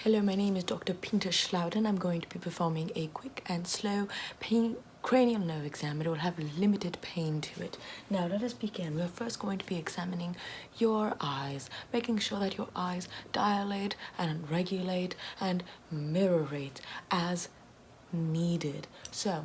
Hello, my name is Dr. Peter Schlouden. I'm going to be performing a quick and slow cranial nerve exam. It will have limited pain to it. Now, let us begin. We're first going to be examining your eyes, making sure that your eyes dilate and regulate and mirrorate as needed. So,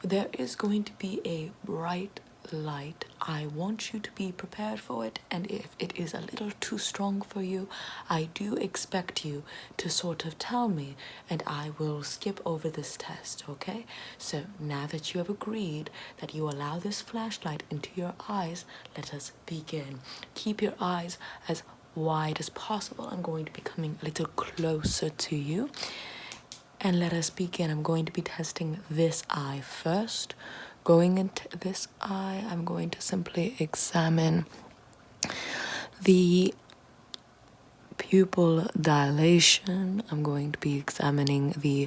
there is going to be a bright light. I want you to be prepared for it, and if it is a little too strong for you, I do expect you to sort of tell me, and I will skip over this test, okay? So now that you have agreed that you allow this flashlight into your eyes, let us begin. Keep your eyes as wide as possible. I'm going to be coming a little closer to you. And let us begin. I'm going to be testing this eye first. Going into this eye, I'm going to simply examine the pupil dilation. I'm going to be examining the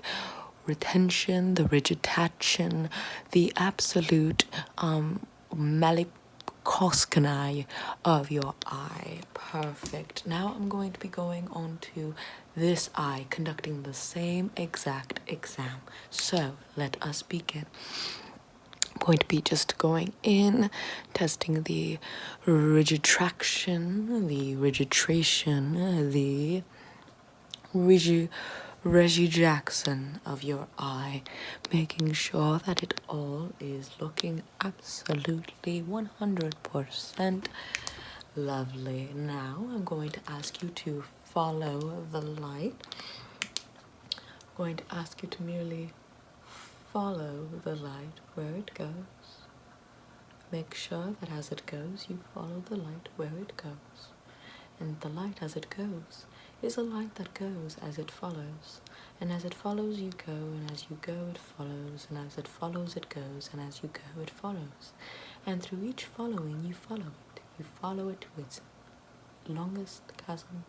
retention, the rigidation, the absolute malicoscani of your eye. Perfect. Now I'm going to be going on to this eye, conducting the same exact exam. So let us begin. I'm going to be just going in, testing the rigitraction, the rigidration, the Reggie Jackson of your eye, making sure that it all is looking absolutely 100% lovely. Now I'm going to ask you to follow the light. I'm going to ask you to merely follow the light where it goes. Make sure that as it goes, you follow the light where it goes. And the light as it goes is a light that goes as it follows. And as it follows, you go, and as you go, it follows, and as it follows, it goes, and as you go, it follows. And through each following, you follow it. You follow it to its longest chasm.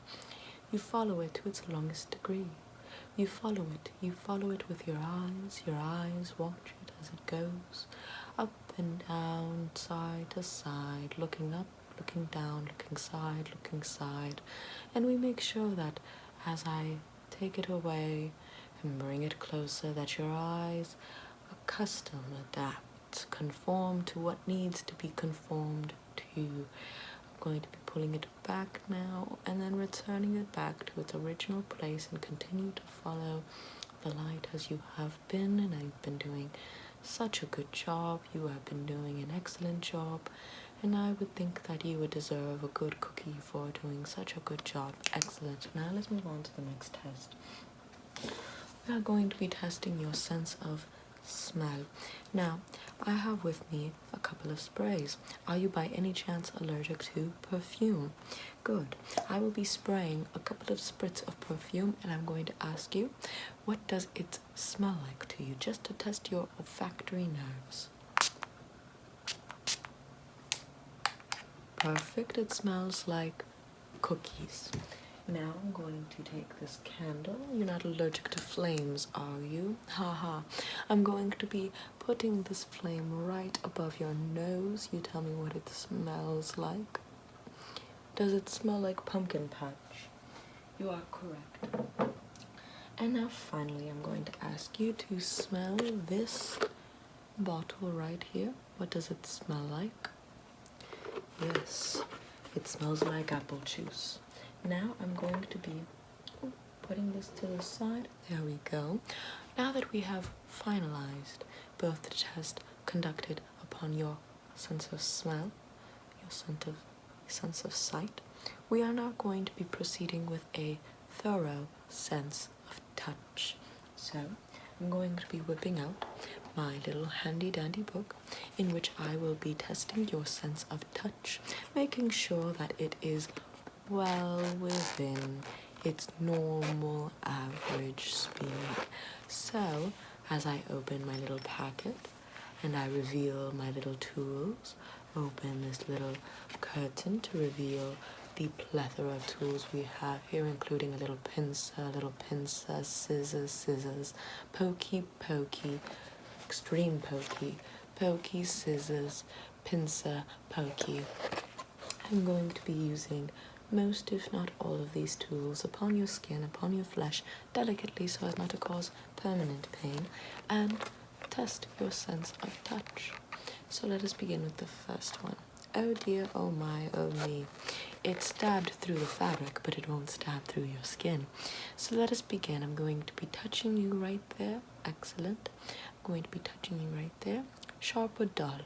You follow it to its longest degree. You follow it with your eyes watch it as it goes, up and down, side to side, looking up, looking down, looking side, and we make sure that as I take it away and bring it closer, that your eyes accustom, adapt, conform to what needs to be conformed to. I'm going to be pulling it back now and then returning it back to its original place, and continue to follow the light as you have been, and I've been doing such a good job. You have been doing an excellent job, and I would think that you would deserve a good cookie for doing such a good job. Excellent. Now let's move on to the next test. We are going to be testing your sense of smell. Now, I have with me a couple of sprays. Are you by any chance allergic to perfume? Good. I will be spraying a couple of spritz of perfume, and I'm going to ask you, what does it smell like to you, just to test your olfactory nerves? Perfect. It smells like cookies. Now I'm going to take this candle. You're not allergic to flames, are you? Haha. I'm going to be putting this flame right above your nose. You tell me what it smells like. Does it smell like pumpkin patch? You are correct. And now finally I'm going to ask you to smell this bottle right here. What does it smell like? Yes, it smells like apple juice. Now I'm going to be putting this to the side. There we go. Now that we have finalized both the test conducted upon your sense of smell, your sense of sight, we are now going to be proceeding with a thorough sense of touch. So I'm going to be whipping out my little handy dandy book, in which I will be testing your sense of touch, making sure that it is well within its normal average speed. So, as I open my little packet and I reveal my little tools, open this little curtain to reveal the plethora of tools we have here, including a little pincer, scissors, pokey, extreme pokey, scissors, pincer, pokey. I'm going to be using most, if not all, of these tools upon your skin, upon your flesh, delicately so as not to cause permanent pain, and test your sense of touch. So let us begin with the first one. Oh dear, oh my, oh me. It stabbed through the fabric, but it won't stab through your skin. So let us begin. I'm going to be touching you right there. Excellent. I'm going to be touching you right there. Sharp or dull?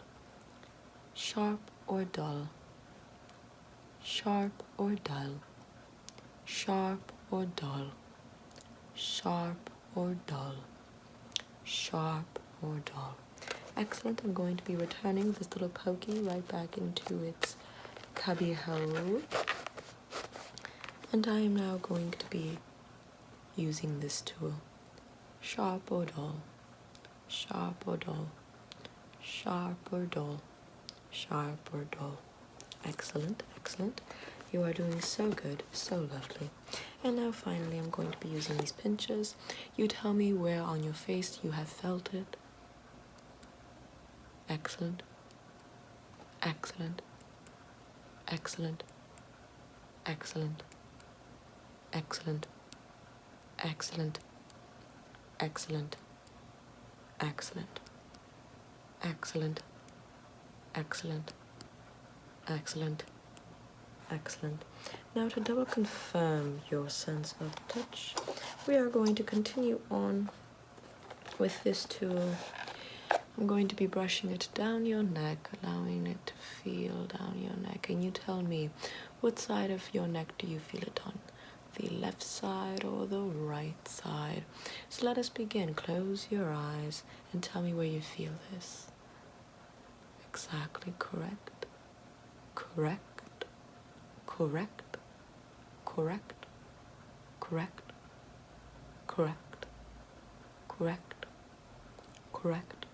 Sharp or dull? Sharp or dull? Sharp or dull? Sharp or dull? Sharp or dull? Excellent. I'm going to be returning this little pokey right back into its cubby hole. And I am now going to be using this tool. Sharp or dull? Sharp or dull? Sharp or dull? Sharp or dull? Excellent, excellent. You are doing so good, so lovely. And now finally I'm going to be using these pinchers. You tell me where on your face you have felt it. Excellent, excellent, excellent, excellent, excellent, excellent, excellent, excellent, excellent, excellent, excellent, excellent. Now to double confirm your sense of touch, we are going to continue on with this tool. I'm going to be brushing it down your neck, allowing it to feel down your neck. And you tell me, what side of your neck do you feel it on? The left side or the right side? So let us begin. Close your eyes and tell me where you feel this. Exactly correct. Correct. Correct. Correct. Correct. Correct. Correct. Correct.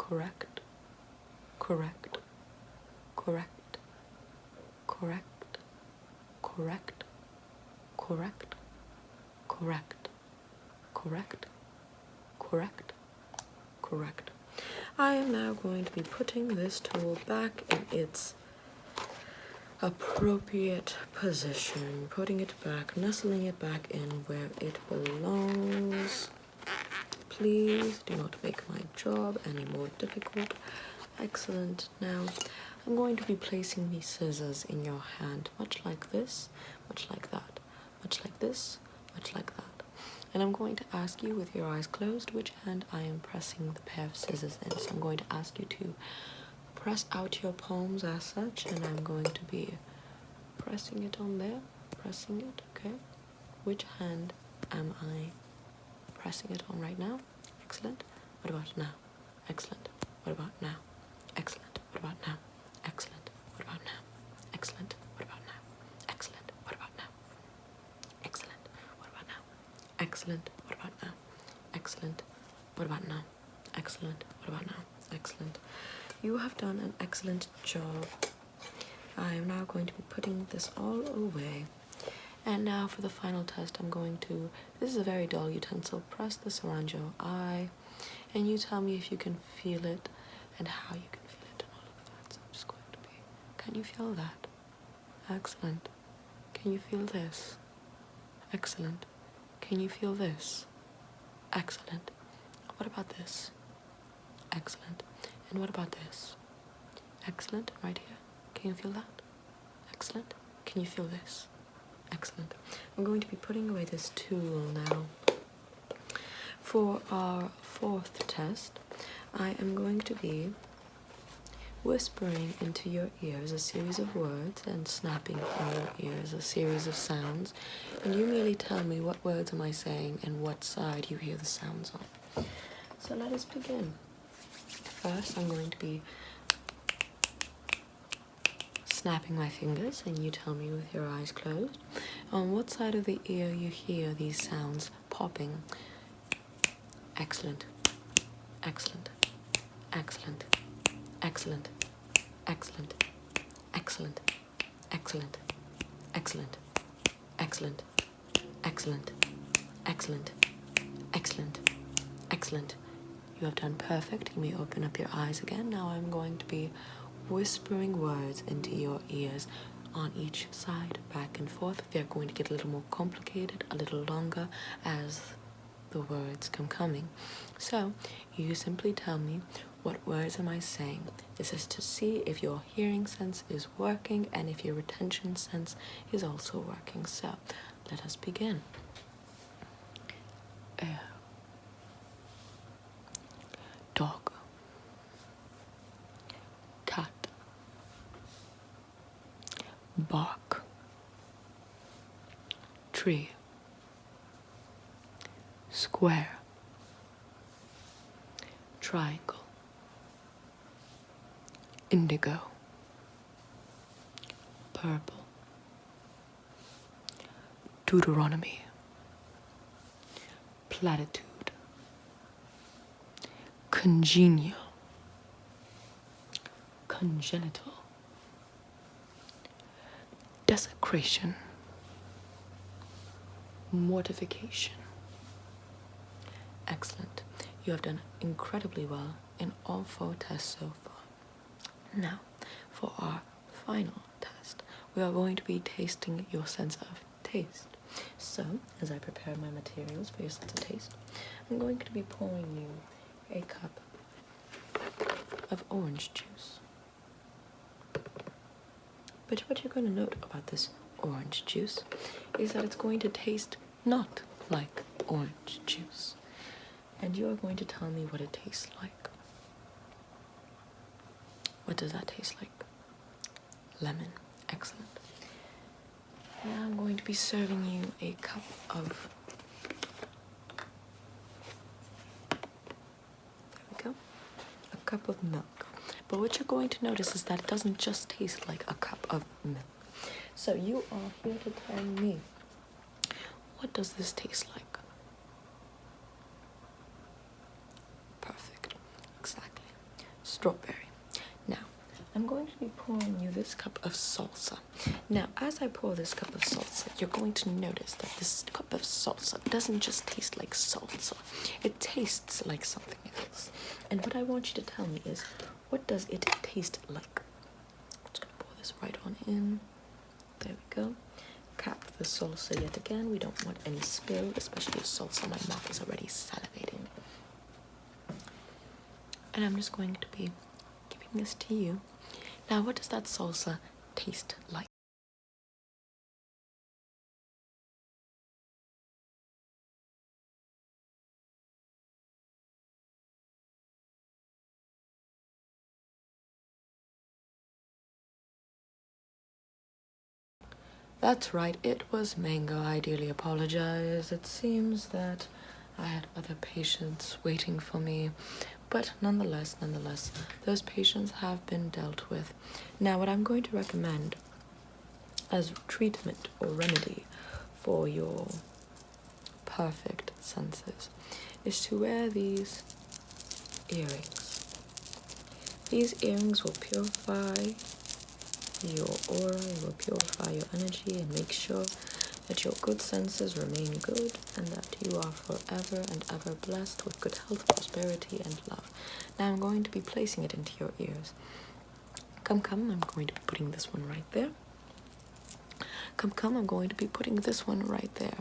Correct, correct, correct, correct, correct, correct, correct, correct, correct, correct. I am now going to be putting this tool back in its appropriate position, putting it back, nestling it back in where it belongs. Please do not make my job any more difficult. Excellent. Now, I'm going to be placing these scissors in your hand, much like this, much like that, much like this, much like that. And I'm going to ask you, with your eyes closed, which hand I am pressing the pair of scissors in. So I'm going to ask you to press out your palms as such, and I'm going to be pressing it on there, pressing it, okay? Which hand am I pressing it on right now? Excellent. What about now? Excellent. What about now? Excellent. What about now? Excellent. What about now? Excellent. What about now? Excellent. What about now? Excellent. What about now? Excellent. What about now? Excellent. What about now? Excellent. What about now? Excellent. You have done an excellent job. I am now going to be putting this all away. And now for the final test, I'm going to, this is a very dull utensil, press this around your eye, and you tell me if you can feel it and how you can feel it and all of that. So I'm just going to be, can you feel that? Excellent. Can you feel this? Excellent. Can you feel this? Excellent. What about this? Excellent. And what about this? Excellent. Right here. Can you feel that? Excellent. Can you feel this? Excellent. I'm going to be putting away this tool now. For our fourth test, I am going to be whispering into your ears a series of words and snapping in your ears a series of sounds, and you merely tell me what words am I saying and what side you hear the sounds on. So let us begin. First, I'm going to be snapping my fingers, and you tell me with your eyes closed on what side of the ear you hear these sounds popping. Excellent. Excellent. Excellent. Excellent. Excellent. Excellent. Excellent. Excellent. Excellent. Excellent. Excellent. Excellent. Excellent. You have done perfect. You may open up your eyes again. Now I'm going to be whispering words into your ears. on each side, back and forth. They're going to get a little more complicated, a little longer as the words come coming. So you simply tell me, what words am I saying? This is to see if your hearing sense is working and if your retention sense is also working. So let us begin. Air. Dog. Cat. Bark. Tree. Square. Triangle. Indigo. Purple. Deuteronomy. Platitude. Congenial. Congenital. Desecration. Mortification. Excellent. You have done incredibly well in all 4 tests so far. Now, for our final test, we are going to be tasting your sense of taste. So, as I prepare my materials for your sense of taste, I'm going to be pouring you a cup of orange juice. But what you're going to note about this orange juice is that it's going to taste not like orange juice. And you are going to tell me what it tastes like. What does that taste like? Lemon. Excellent. Now I'm going to be serving you a cup of... There we go. A cup of milk. But what you're going to notice is that it doesn't just taste like a cup of milk. So you are here to tell me, what does this taste like? Perfect. Exactly. Strawberry. Now, I'm going to be pouring you this cup of salsa. Now, as I pour this cup of salsa, you're going to notice that this cup of salsa doesn't just taste like salsa. It tastes like something else. And what I want you to tell me is, what does it taste like? I'm just going to pour this right on in. There we go. Cap the salsa yet again. We don't want any spill, especially if salsa. My mouth is already salivating. And I'm just going to be giving this to you. Now, what does that salsa taste like? That's right, it was mango. I dearly apologize. It seems that I had other patients waiting for me. But nonetheless, those patients have been dealt with. Now, what I'm going to recommend as treatment or remedy for your perfect senses is to wear these earrings. These earrings will purify your aura, it will purify your energy and make sure that your good senses remain good and that you are forever and ever blessed with good health, prosperity, and love. Now I'm going to be placing it into your ears. Come, I'm going to be putting this one right there. Come, I'm going to be putting this one right there.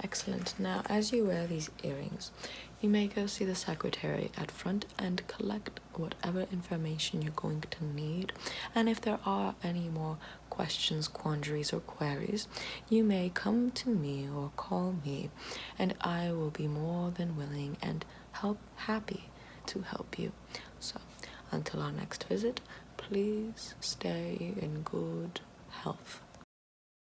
Excellent. Now, as you wear these earrings, you may go see the secretary at front and collect whatever information you're going to need. And if there are any more questions, quandaries, or queries, you may come to me or call me, and I will be more than willing and happy to help you. So, until our next visit, please stay in good health.